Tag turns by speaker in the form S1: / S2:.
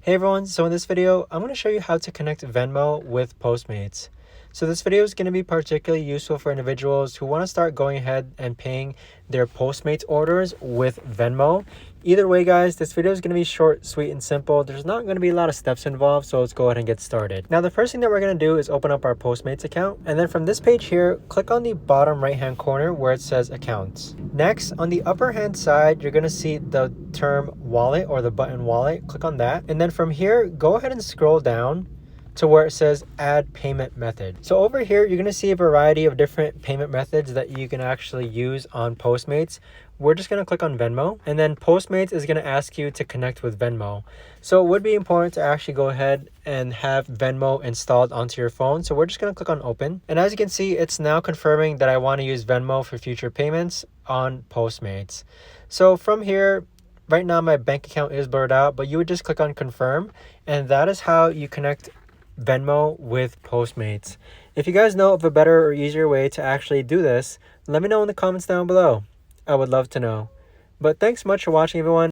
S1: Hey everyone, so in this video, I'm going to show you how to connect Venmo with Postmates. So this video is going to be particularly useful for individuals who want to start going ahead and paying their Postmates orders with Venmo. Either way guys, this video is going to be short, sweet, and simple. There's not going to be a lot of steps involved, so let's go ahead and get started. Now the first thing that we're going to do is open up our Postmates account, and then from this page here, click on the bottom right hand corner where it says accounts. Next, on the upper hand side, you're going to see the term wallet or the button wallet. Click on that, and then from here, go ahead and scroll down to where it says add payment method. So over here, you're going to see a variety of different payment methods that you can actually use on Postmates. We're just going to click on Venmo, and then Postmates is going to ask you to connect with Venmo. So it would be important to actually go ahead and have Venmo installed onto your phone. So we're just going to click on open. And as you can see, it's now confirming that I want to use Venmo for future payments on Postmates. So from here, right now my bank account is blurred out, but you would just click on confirm, and that is how you connect Venmo with Postmates. If you guys know of a better or easier way to actually do this, let me know in the comments down below. I would love to know. But thanks so much for watching, everyone.